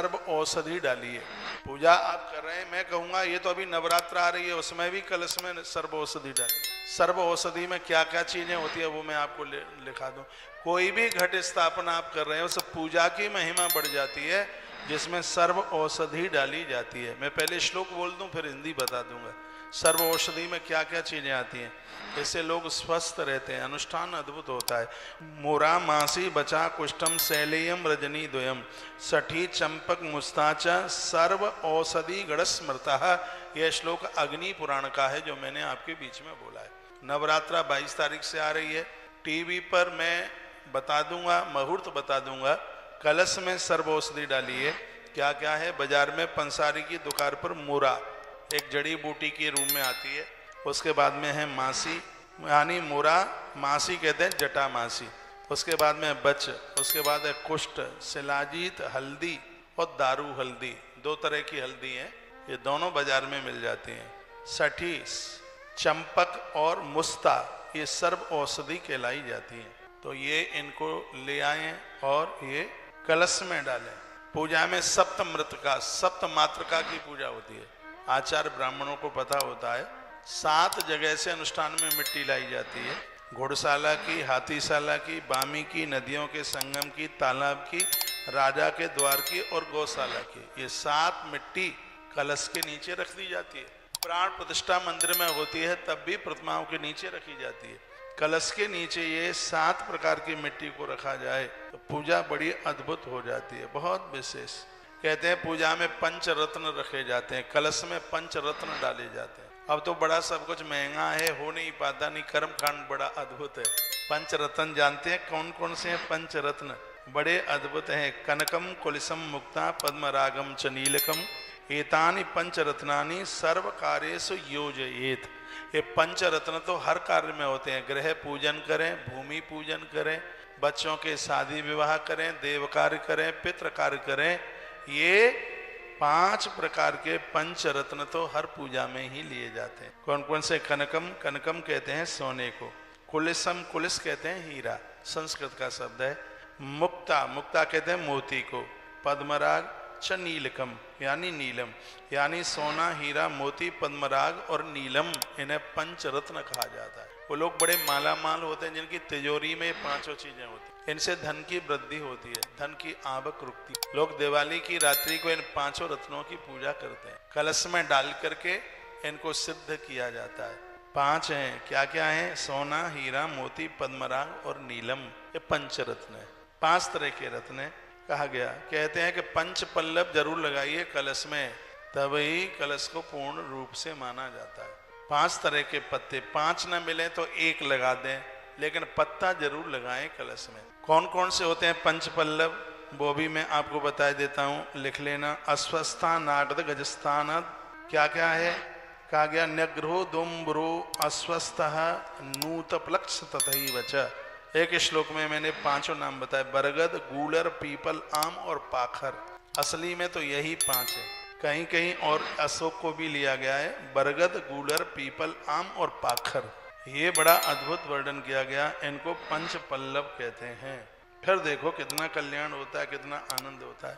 सर्व औषधि डालिए। पूजा आप कर रहे हैं, मैं कहूँगा ये तो अभी नवरात्र आ रही है, उसमें भी कलश में सर्व औषधि डालिए। सर्व औषधि में क्या क्या चीज़ें होती है वो मैं आपको लिखा दूँ। कोई भी घट स्थापना आप कर रहे हैं उस पूजा की महिमा बढ़ जाती है जिसमें सर्व औषधि डाली जाती है। मैं पहले श्लोक बोल दूं फिर हिंदी बता दूंगा। सर्व औषधि में क्या क्या चीजें आती हैं, इससे लोग स्वस्थ रहते हैं, अनुष्ठान अद्भुत होता है। मोरा मासी बचा कुष्ठम शैलेयम रजनी द्वयम सठी चंपक मुस्ताचा सर्व औषधि गण स्मृता। यह श्लोक अग्नि पुराण का है जो मैंने आपके बीच में बोला है। नवरात्रा 22 तारीख से आ रही है, टीवी पर मैं बता दूंगा, मुहूर्त बता दूंगा। कलश में सर्व औषधि डालिए। क्या क्या है, बाजार में पंसारी की दुकान पर मोरा एक जड़ी बूटी के रूप में आती है। उसके बाद में है मासी, यानी मोरा, मासी कहते हैं जटा मासी। उसके बाद में बच, उसके बाद है कुष्ठ, शिलाजीत, हल्दी और दारू हल्दी। 2 तरह की हल्दी है, ये दोनों बाजार में मिल जाती हैं। सठी, चंपक और मुस्ता ये सर्व औषधि कहलाई जाती है। तो ये इनको ले आए और ये कलश में डालें। पूजा में सप्तमृतका, सप्त मातृका की पूजा होती है। आचार्य ब्राह्मणों को पता होता है 7 जगह से अनुष्ठान में मिट्टी लाई जाती है। घोड़शाला की, हाथीशाला की, बामी की, नदियों के संगम की, तालाब की, राजा के द्वार की और गौशाला की। ये 7 मिट्टी कलश के नीचे रख दी जाती है। प्राण प्रतिष्ठा मंदिर में होती है तब भी प्रतिमाओं के नीचे रखी जाती है। कलश के नीचे ये 7 प्रकार की मिट्टी को रखा जाए तो पूजा बड़ी अद्भुत हो जाती है, बहुत विशेष। कहते हैं पूजा में पंचरत्न रखे जाते हैं, कलश में पंचरत्न डाले जाते हैं। अब तो बड़ा सब कुछ महंगा है, हो नहीं पाता, नहीं, कर्मकांड बड़ा अद्भुत है। पंचरत्न जानते हैं कौन कौन से हैं? पंचरत्न बड़े अद्भुत हैं। कनकम कुलिसम मुक्ता पद्मरागम च नीलकम एतानि पंचरत्नानि सर्व कार्येषु योजयेत। ये पंचरत्न तो हर कार्य में होते हैं। गृह पूजन करें, भूमि पूजन करें, बच्चों के शादी विवाह करें, देव कार्य करें, पितृ कार्य करें। ये 5 प्रकार के पंचरत्न तो हर पूजा में ही लिए जाते हैं। कौन कौन से? कनकम, कनकम कहते हैं सोने को। कुलिसम, कुलिस कहते हैं हीरा, संस्कृत का शब्द है। मुक्ता, मुक्ता कहते हैं मोती को। पद्मराग च नीलकम यानी नीलम, यानी सोना, हीरा, मोती, पद्मराग और नीलम, इन्हें पंचरत्न कहा जाता है। वो लोग बड़े माला माल होते हैं जिनकी तिजोरी में 5 चीजें होती हैं। इनसे धन की वृद्धि होती है, धन की आवक रुकती। लोग दिवाली की रात्रि को इन 5 रत्नों की पूजा करते हैं। कलश में डाल करके इनको सिद्ध किया जाता है। 5 हैं, क्या क्या है? सोना, हीरा, मोती, पद्मराग और नीलम, ये पंचरत्न है। 5 तरह के रत्न है कहा गया। कहते हैं कि 5 पल्लव जरूर लगाइए कलश में, तभी कलश को पूर्ण रूप से माना जाता है। 5 तरह के पत्ते, 5 न मिले तो 1 लगा दें, लेकिन पत्ता जरूर लगाएं कलश में। कौन कौन से होते हैं 5 पल्लव, वो भी मैं आपको बता देता हूँ, लिख लेना। अस्वस्था नागद गजस्थान, क्या क्या है? कहा गया न्यग्रहो दुम्बरो अस्वस्थ नूतप्लक्ष तथैव च। एक श्लोक में मैंने 5 नाम बताए, बरगद, गूलर, पीपल, आम और पाखर। असली में तो यही 5 है, कहीं कहीं और अशोक को भी लिया गया है। बरगद, गूलर, पीपल, आम और पाखर, ये बड़ा अद्भुत वर्णन किया गया। इनको 5 पल्लव कहते हैं। फिर देखो कितना कल्याण होता है, कितना आनंद होता है।